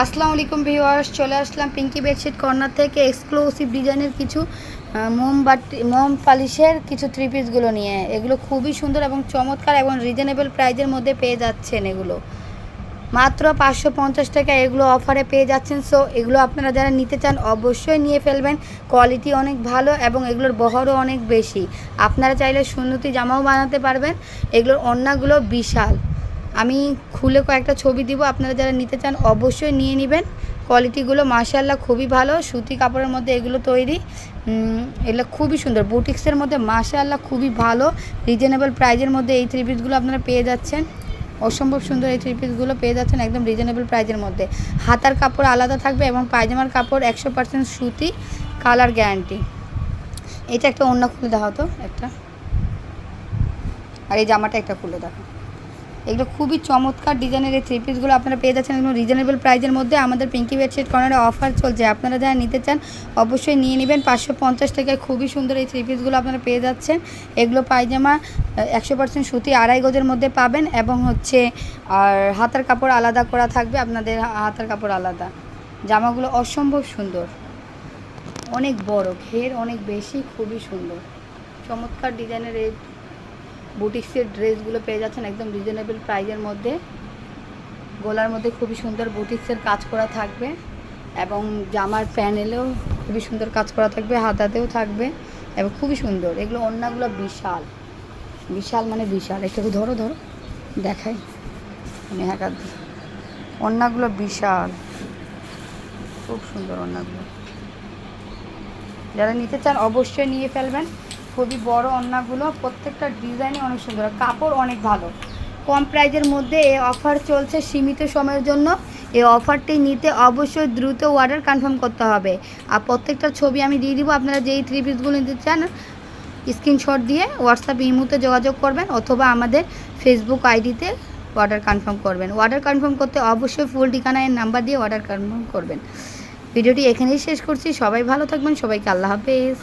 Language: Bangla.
আসসালামু আলাইকুম ভিউয়ার্স, চলে আসলাম পিঙ্কি বেডশিট কর্নার থেকে এক্সক্লুসিভ ডিজাইনের কিছু মোম পালিশের কিছু থ্রি পিসগুলো নিয়ে। এগুলো খুবই সুন্দর এবং চমৎকার এবং রিজনেবল প্রাইজের মধ্যে পেয়ে যাচ্ছেন। এগুলো মাত্র 550 টাকা এগুলো অফারে পেয়ে যাচ্ছেন। সো এগুলো আপনারা যারা নিতে চান অবশ্যই নিয়ে ফেলবেন। কোয়ালিটি অনেক ভালো এবং এগুলোর বহরও অনেক বেশি। আপনারা চাইলে সুন্নতি জামাও বানাতে পারবেন। এগুলোর ওড়নাগুলো বিশাল। আমি খুলে কয়েকটা ছবি দিব, আপনারা যারা নিতে চান অবশ্যই নিয়ে নেবেন। কোয়ালিটিগুলো মাশাআল্লাহ খুবই ভালো, সুতি কাপড়ের মধ্যে এগুলো তৈরি। এগুলো খুবই সুন্দর, বুটিক্সের মধ্যে মাশাআল্লাহ খুবই ভালো রিজনেবল প্রাইজের মধ্যে এই থ্রি পিসগুলো আপনারা পেয়ে যাচ্ছেন। অসম্ভব সুন্দর এই থ্রি পিসগুলো পেয়ে যাচ্ছেন একদম রিজনেবল প্রাইজের মধ্যে। হাতার কাপড় আলাদা থাকবে এবং পায়জামার কাপড় 100% সুতি, কালার গ্যারান্টি। এটা একটা ওড়না খুলে দেখাও তো একটা, আর এই জামাটা একটা খুলে দেখো। এগুলো খুবই চমৎকার ডিজাইনের এই থ্রি পিসগুলো আপনারা পেয়ে যাচ্ছেন একদম রিজনেবল প্রাইজের মধ্যে। আমাদের পিঙ্কি বেডশিট কর্নারে অফার চলছে, আপনারা যারা নিতে চান অবশ্যই নিয়ে নেবেন। 550 টাকায় খুবই সুন্দর এই থ্রি পিসগুলো আপনারা পেয়ে যাচ্ছেন। এগুলো পায়জামা 100% সুতি, 2.5 গজের মধ্যে পাবেন এবং আর হাতার কাপড় আলাদা করা থাকবে, আপনাদের হাতার কাপড় আলাদা। জামাগুলো অসম্ভব সুন্দর, অনেক বড়, ঘের অনেক বেশি, খুবই সুন্দর চমৎকার ডিজাইনের এই বুটিক্সের ড্রেসগুলো পেয়ে যাচ্ছেন একদম রিজনেবল প্রাইজের মধ্যে। গলার মধ্যে খুবই সুন্দর বুটিক্সের কাজ করা থাকবে এবং জামার প্যানেলেও খুবই সুন্দর কাজ করা থাকবে, হাতাতেও থাকবে এবং খুবই সুন্দর। এগুলো ওড়নাগুলো বিশাল বিশাল, মানে বিশাল। একটু ধরো ধরো দেখাই আমি, হ্যাঁ ওড়নাগুলো বিশাল, খুব সুন্দর ওড়নাগুলো। যারা নিতে চান অবশ্যই নিয়ে ফেলবেন। খুবই বড় ওড়নাগুলো, প্রত্যেকটা ডিজাইনই অনেক সুন্দর, কাপড় অনেক ভালো। কম প্রাইজের মধ্যে এই অফার চলছে সীমিত সময়ের জন্য। এই অফারটি নিতে অবশ্যই দ্রুত অর্ডার কনফার্ম করতে হবে। আর প্রত্যেকটা ছবি আমি দিয়ে দিব, আপনারা যেই থ্রি পিসগুলো নিতে চান স্ক্রিনশট দিয়ে হোয়াটসঅ্যাপ ইমোতে যোগাযোগ করবেন অথবা আমাদের ফেসবুক আইডিতে অর্ডার কনফার্ম করবেন। অর্ডার কনফার্ম করতে অবশ্যই ফুল ঠিকানা এর নাম্বার দিয়ে অর্ডার কনফার্ম করবেন। ভিডিওটি এখানেই শেষ করছি। সবাই ভালো থাকবেন, সবাইকে আল্লাহ হাফেজ।